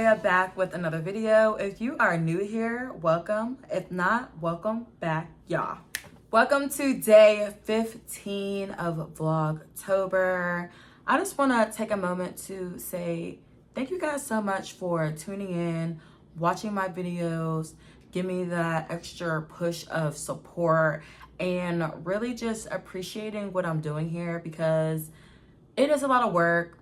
Andrea back with another video. If you are new here, welcome. If not, welcome back, y'all. Welcome to day 15 of Vlogtober. I just want to take a moment to say thank you guys so much for tuning in, watching my videos, give me that extra push of support, and really just appreciating what I'm doing here because it is a lot of work.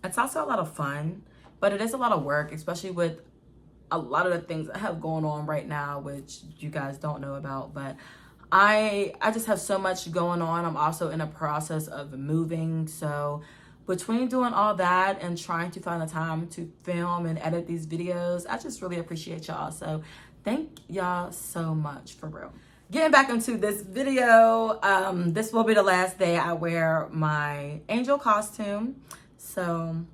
It's also a lot of fun, but it is a lot of work, especially with a lot of the things I have going on right now, which you guys don't know about, but I just have so much going on. I'm also in a process of moving. So between doing all that and trying to find the time to film and edit these videos, I just really appreciate y'all. So thank y'all so much, for real. Getting back into this video, this will be the last day I wear my angel costume. So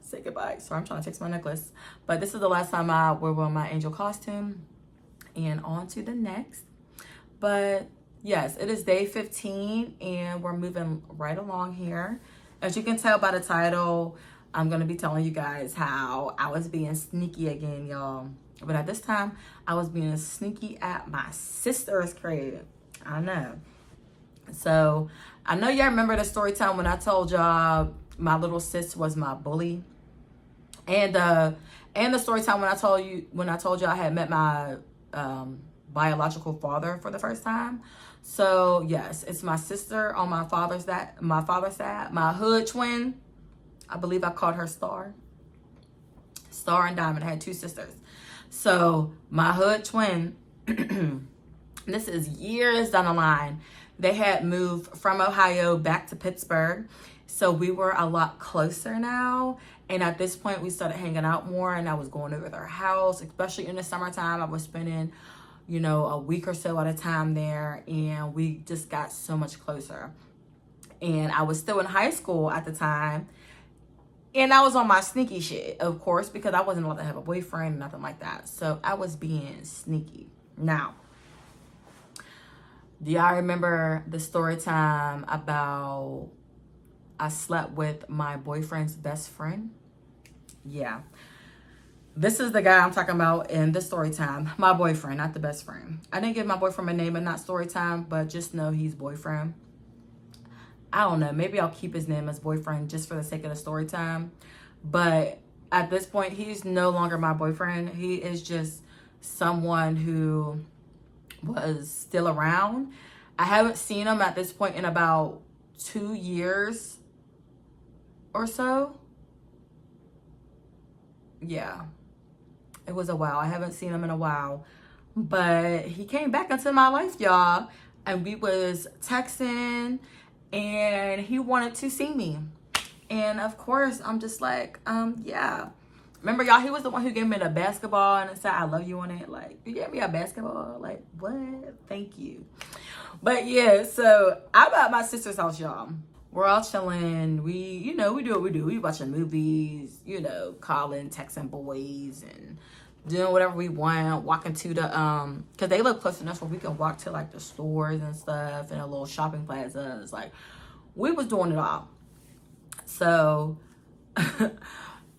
say goodbye. Sorry, I'm trying to fix my necklace. But this is the last time I will wear my angel costume. And on to the next. But yes, it is day 15 and we're moving right along here. As you can tell by the title, I'm going to be telling you guys how I was being sneaky again, y'all. But at this time, I was being sneaky at my sister's crib. I know. So I know y'all remember the story time when I told y'all my little sis was my bully. And the story time when I told you I had met my biological father for the first time. So yes, it's my sister on my father's side, my hood twin. I believe I called her Star and Diamond. I had two sisters. So my hood twin, this is years down the line, they had moved from Ohio back to Pittsburgh. So we were a lot closer now. And at this point, we started hanging out more and I was going over their house, especially in the summertime. I was spending, a week or so at a time there, and we just got so much closer. And I was still in high school at the time, and I was on my sneaky shit, of course, because I wasn't allowed to have a boyfriend, nothing like that. So I was being sneaky. Now, do y'all remember the story time about I slept with my boyfriend's best friend? Yeah. This is the guy I'm talking about in the story time. My boyfriend, not the best friend. I didn't give my boyfriend a name in that story time, but just know he's boyfriend. I don't know. Maybe I'll keep his name as boyfriend just for the sake of the story time. But at this point, he's no longer my boyfriend. He is just someone who was still around. I haven't seen him at this point in about 2 years or so. Yeah. It was a while. I haven't seen him in a while. But he came back into my life, y'all. And we was texting. And he wanted to see me. And of course, I'm just like, yeah. Remember, y'all, he was the one who gave me the basketball. And it said, I love you on it. Like, you gave me a basketball? Like, what? Thank you. But yeah, so I'm at my sister's house, y'all. We're all chilling. We do what we do. We watching movies, calling, texting boys, and doing whatever we want. Walking to the, because they live close enough where we can walk to, like, the stores and stuff and a little shopping plaza. It's like, we was doing it all. So,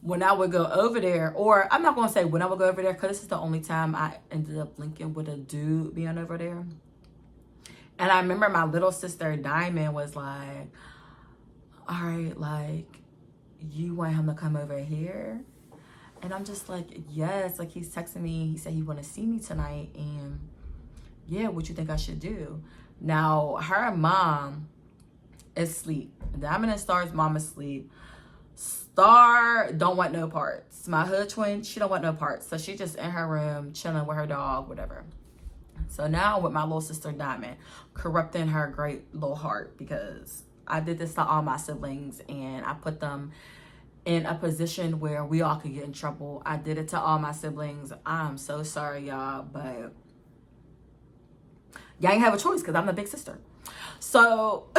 when I would go over there, or I'm not going to say when I would go over there, because this is the only time I ended up linking with a dude being over there. And I remember my little sister, Diamond, was like, all right, like, you want him to come over here? And I'm just like, yes. Like, he's texting me. He said he want to see me tonight. And, yeah, what you think I should do? Now, her mom is asleep. Diamond and Star's mom is asleep. Star don't want no parts. My hood twin, she don't want no parts. So she just in her room, chilling with her dog, whatever. So now with my little sister, Diamond, corrupting her great little heart, because I did this to all my siblings and I put them in a position where we all could get in trouble. I did it to all my siblings. I'm so sorry, y'all, but y'all ain't have a choice because I'm the big sister. So,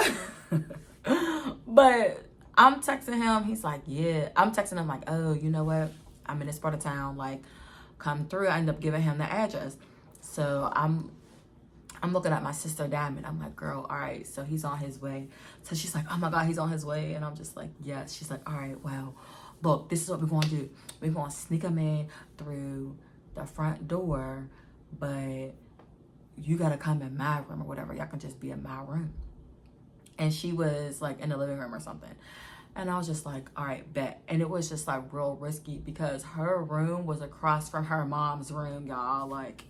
but I'm texting him. He's like, yeah. I'm texting him like, oh, you know what? I'm in this part of town. Like, come through. I end up giving him the address. So I'm looking at my sister Diamond. I'm like, girl, all right, so he's on his way. So she's like, oh my God, he's on his way. And I'm just like, yes. She's like, all right, well, look, this is what we're going to do. We're going to sneak him in through the front door, but you got to come in my room or whatever. Y'all can just be in my room. And she was like in the living room or something. And I was just like, all right, bet. And it was just like real risky because her room was across from her mom's room, y'all. Like,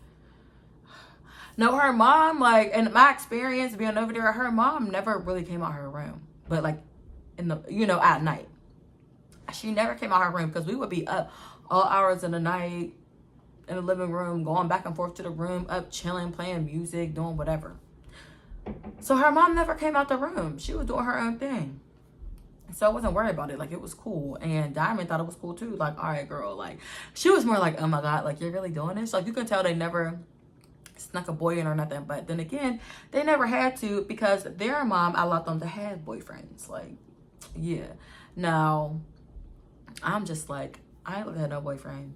no, her mom, like, in my experience being over there, her mom never really came out her room. But like in the, you know, at night. She never came out her room because we would be up all hours of the night in the living room, going back and forth to the room, up chilling, playing music, doing whatever. So her mom never came out the room. She was doing her own thing. So I wasn't worried about it. Like, it was cool. And Diamond thought it was cool too. Like, all right, girl. Like, she was more like, oh my God, like, you're really doing this? Like, you could tell they never snuck a boy in or nothing. But then again, they never had to because their mom allowed them to have boyfriends. Like, yeah. Now, I'm just like, I ain't had no boyfriend.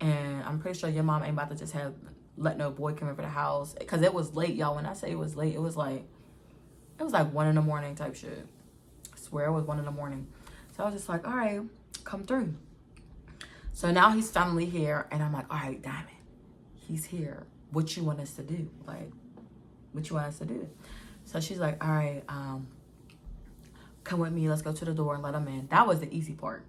And I'm pretty sure your mom ain't about to just let no boy come over the house. Because it was late, y'all. When I say it was late, it was like 1 in the morning type shit. Swear it was 1 in the morning. So I was just like, all right, come through. So now he's finally here, and I'm like, all right, Diamond, he's here. What you want us to do? Like, what you want us to do? So she's like, all right, come with me. Let's go to the door and let him in. That was the easy part.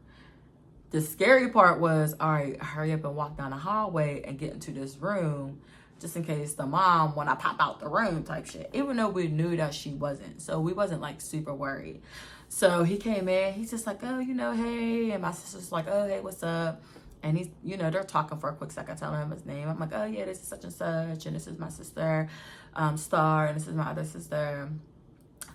The scary part was, all right, hurry up and walk down the hallway and get into this room just in case the mom want to pop out the room type shit. Even though we knew that she wasn't. So we wasn't like super worried. So he came in. He's just like, oh, you know, hey. And my sister's like, oh, hey, what's up? And he's, you know, they're talking for a quick second, telling him his name. I'm like, oh, yeah, this is such and such. And this is my sister, Star. And this is my other sister,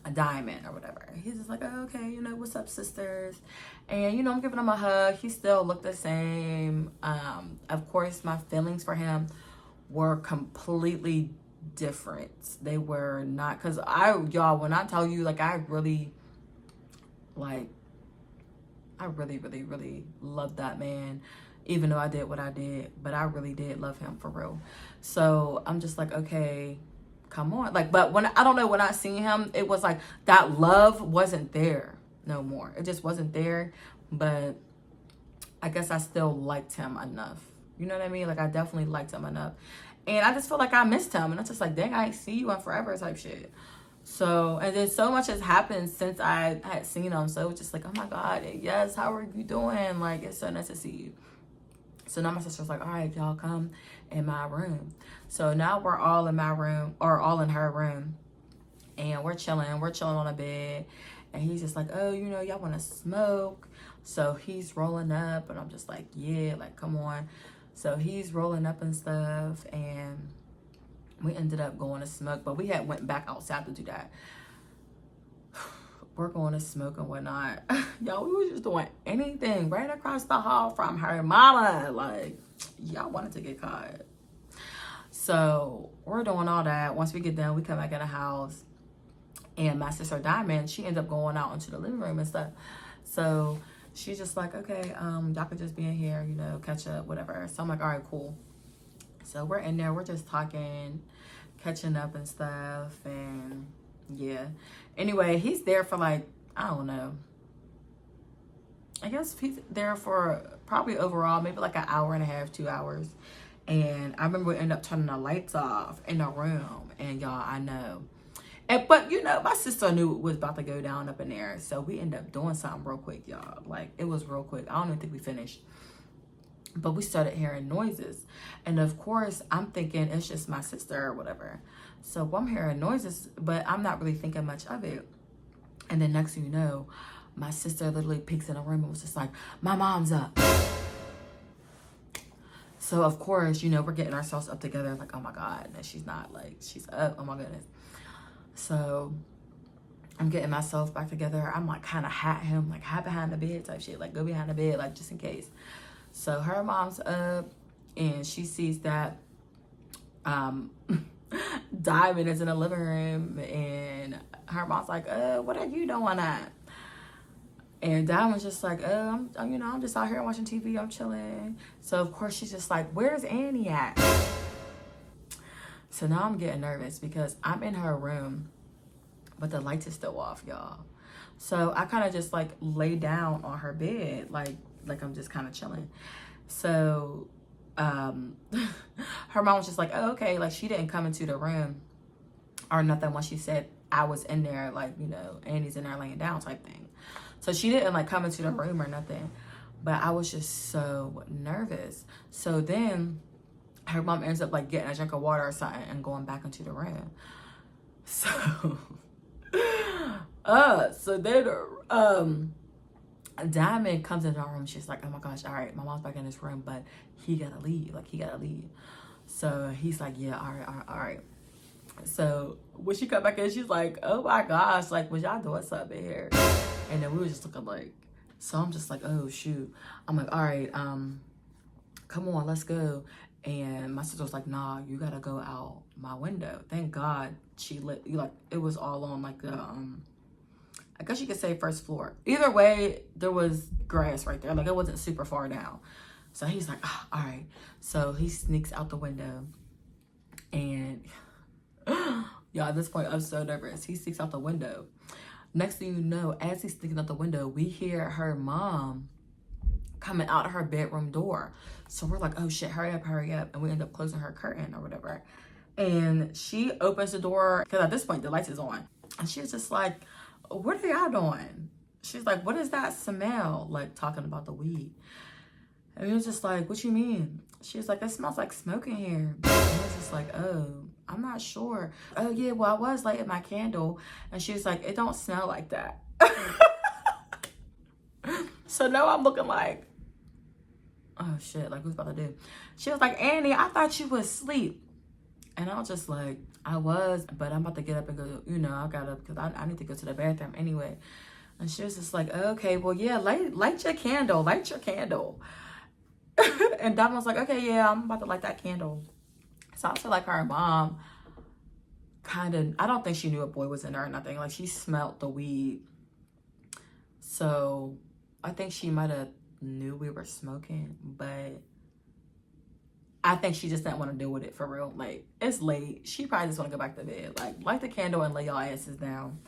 a Diamond or whatever. He's just like, oh, okay, you know, what's up, sisters? And, you know, I'm giving him a hug. He still looked the same. Of course, my feelings for him were completely different. They were not, because y'all, when I tell you, like, I really, really loved that man, even though I did what I did, but I really did love him for real. So I'm just like, okay, come on. Like, but when, I don't know, when I seen him, it was like that love wasn't there no more. It just wasn't there, but I guess I still liked him enough. You know what I mean? Like, I definitely liked him enough. And I just feel like I missed him. And I'm just like, dang, I ain't see you in forever type shit. So, and then so much has happened since I had seen him. So it's just like, oh my God, yes, how are you doing? Like, it's so nice to see you. So now my sister's like, all right, y'all come in my room. So now we're all in my room, or all in her room. And we're chilling on a bed. And he's just like, oh, you know, y'all want to smoke? So he's rolling up, and I'm just like, yeah, like, come on. So he's rolling up and stuff, and we ended up going to smoke, but we had went back outside to do that. We're going to smoke and whatnot. Y'all, we were just doing anything right across the hall from her mama. Like, y'all wanted to get caught. So we're doing all that. Once we get done, we come back in the house, and my sister Diamond, she ended up going out into the living room and stuff. So she's just like, okay, y'all could just be in here, you know, catch up, whatever. So I'm like, all right, cool. So we're in there, we're just talking, catching up and stuff, and yeah. Anyway, he's there for like, I don't know. I guess he's there for probably overall, maybe like an hour and a half, 2 hours. And I remember we ended up turning the lights off in the room, and y'all, I know. But, you know, my sister knew it was about to go down up in there. So we ended up doing something real quick, y'all. Like, it was real quick. I don't even think we finished. But we started hearing noises. And, of course, I'm thinking it's just my sister or whatever. So I'm hearing noises, but I'm not really thinking much of it. And then next thing you know, my sister literally peeks in the room and was just like, my mom's up. So, of course, you know, we're getting ourselves up together. Like, oh, my God. And she's not. Like, she's up. Oh, my goodness. So I'm getting myself back together. I'm like kind of him, like hide behind the bed type shit, like go behind the bed, like just in case. So her mom's up, and she sees that Diamond is in the living room, and her mom's like, what are you doing at? And Diamond's just like, I'm just out here watching TV, I'm chilling. So of course she's just like, where's Annie at? So now I'm getting nervous because I'm in her room, but the lights are still off, y'all. So I kind of just like lay down on her bed, like I'm just kind of chilling. So her mom was just like, oh, okay, like she didn't come into the room or nothing when she said I was in there, like, you know, Annie's in there laying down type thing. So she didn't like come into the room or nothing, but I was just so nervous. So then her mom ends up like getting a drink of water or something and going back into the room. So so then Diamond comes into our room. She's like, oh my gosh, all right, my mom's back in this room, but he gotta leave. Like, he gotta leave. So he's like, yeah, all right. So when she come back in, she's like, oh my gosh, like, was y'all doing something here? And then we were just looking like, so I'm just like, oh shoot. I'm like, all right, come on, let's go. And my sister was like, nah, you gotta go out my window. Thank God she lit, like, it was all on like the, I guess you could say first floor. Either way, there was grass right there. Like, it wasn't super far down. So he's like, oh, all right. So he sneaks out the window. And y'all, at this point, I'm so nervous. He sneaks out the window. Next thing you know, as he's sneaking out the window, we hear her mom coming out of her bedroom door. So we're like, oh shit, hurry up. And we end up closing her curtain or whatever. And she opens the door, because at this point, the lights is on. And she's just like, what are y'all doing? She's like, what is that smell? Like, talking about the weed. And we was just like, what you mean? She was like, it smells like smoke in here. And I was just like, oh, I'm not sure. Oh yeah, well, I was lighting my candle. And she was like, it don't smell like that. So now I'm looking like, oh shit, like, who's about to do? She was like, Annie, I thought you was asleep. And I was just like, I was, but I'm about to get up and go, you know, I got up because I need to go to the bathroom anyway. And she was just like, okay, well, yeah, light your candle. And Dom was like, okay, yeah, I'm about to light that candle. So I feel like her mom kind of, I don't think she knew a boy was in there or nothing. Like, she smelled the weed. So I think she might have knew we were smoking, but I think she just didn't want to deal with it for real. Like, it's late. She probably just want to go back to bed. Like, light the candle and lay y'all asses down.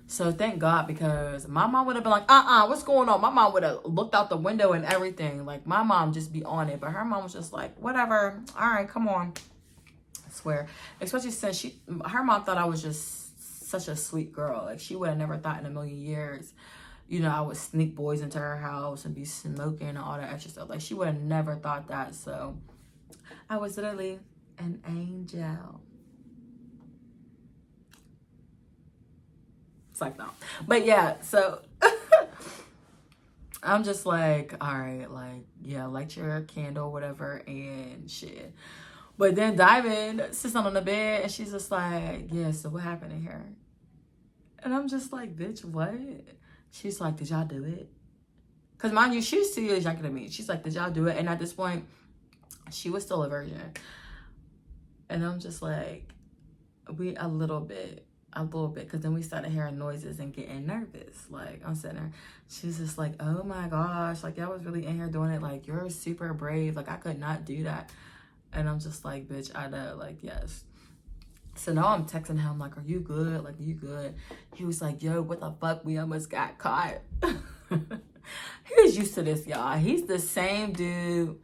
So thank God, because my mom would have been like, what's going on? My mom would have looked out the window and everything. Like, my mom just be on it. But her mom was just like, whatever. All right, come on. I swear. Especially since her mom thought I was just such a sweet girl. Like, she would have never thought in a million years, you know, I would sneak boys into her house and be smoking and all that extra stuff. Like, she would have never thought that. So I was literally an angel. It's like, no. But yeah, so I'm just like, all right, like, yeah, light your candle, whatever, and shit. But then Diamond sits on the bed and she's just like, yeah, so what happened in here? And I'm just like, bitch, what? She's like, did y'all do it? Because mind you, she's 2 years younger than me. She's like, did y'all do it? And at this point, she was still a virgin. And I'm just like, a little bit. Because then we started hearing noises and getting nervous. Like, I'm sitting there. She's just like, oh my gosh. Like, y'all was really in here doing it. Like, you're super brave. Like, I could not do that. And I'm just like, bitch, I know. Like, yes. So now I'm texting him, like, are you good? Like, are you good? He was like, yo, what the fuck? We almost got caught. He's used to this, y'all. He's the same dude.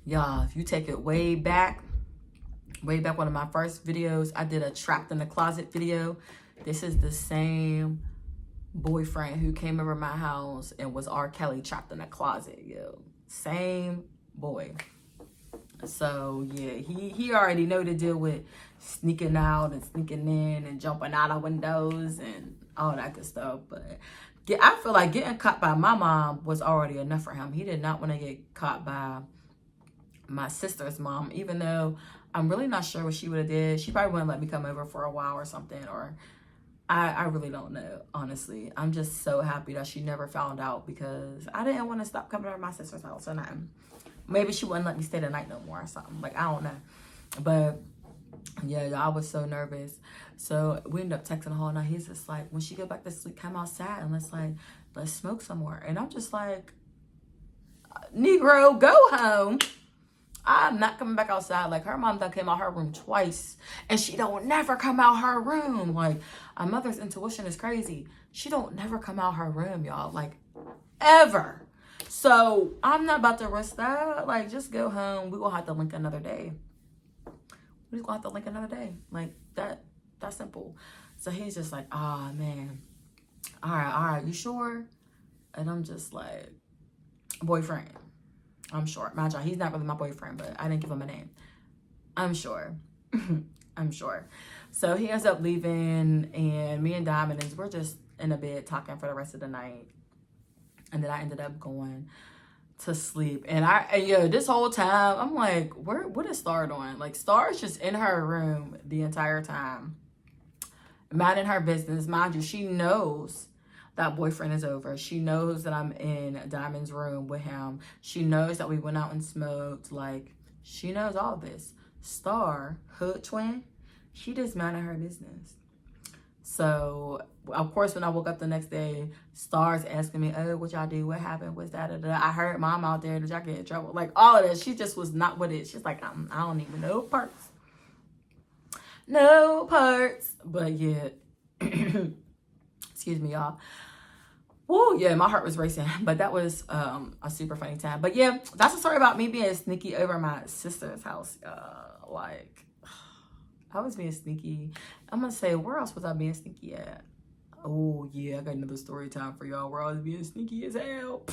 Y'all, if you take it way back, one of my first videos, I did a trapped in the closet video. This is the same boyfriend who came over my house and was R. Kelly trapped in a closet, yo. Same boy. So yeah, he already know to deal with sneaking out and sneaking in and jumping out of windows and all that good stuff. But I feel like getting caught by my mom was already enough for him. He did not want to get caught by my sister's mom, even though I'm really not sure what she would have did. She probably wouldn't let me come over for a while or something, or I really don't know, honestly. I'm just so happy that she never found out, because I didn't want to stop coming over to my sister's house or nothing. Maybe she wouldn't let me stay the night no more or something. Like, I don't know. But yeah, I was so nervous. So we ended up texting the whole night. He's just like, when she go back to sleep, come outside and let's smoke some more. And I'm just like, Negro, go home. I'm not coming back outside. Like, her mom done came out her room twice, and she don't never come out her room. Like, our mother's intuition is crazy. She don't never come out her room, y'all. Like, ever. So I'm not about to risk that. Like, just go home. We gonna have to link another day. We just gonna have to link another day. Like, that's simple. So he's just like, ah, man. All right, you sure? And I'm just like, boyfriend. I'm sure. Mind you, he's not really my boyfriend, but I didn't give him a name. I'm sure. I'm sure. So he ends up leaving, and me and Diamond we're just in the bed talking for the rest of the night. And then I ended up going to sleep. And this whole time, I'm like, what is Star doing? Like, Star's just in her room the entire time, minding her business. Mind you, she knows that boyfriend is over. She knows that I'm in Diamond's room with him. She knows that we went out and smoked. Like, she knows all this. Star, hood twin, she just minding her business. So, of course, when I woke up the next day, Star's asking me, oh, what y'all do? What happened? What's that? I heard mom out there. Did y'all get in trouble? Like, all of that. She just was not with it. She's like, I don't even know parts. No parts. But yeah. Excuse me, y'all. Woo, yeah, my heart was racing. But that was a super funny time. But yeah, that's a story about me being sneaky over my sister's house. Like, I was being sneaky. I'm going to say, where else was I being sneaky at? Oh, yeah, I got another story time for y'all where I was being sneaky as hell.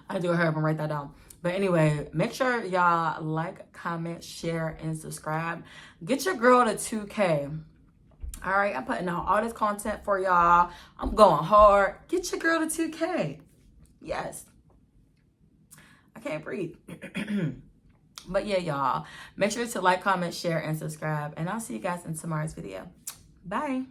I do hear and write that down. But anyway, make sure y'all like, comment, share, and subscribe. Get your girl to 2K. All right, I'm putting out all this content for y'all. I'm going hard. Get your girl to 2K. Yes. I can't breathe. But yeah, y'all. Make sure to like, comment, share, and subscribe. And I'll see you guys in tomorrow's video. Bye.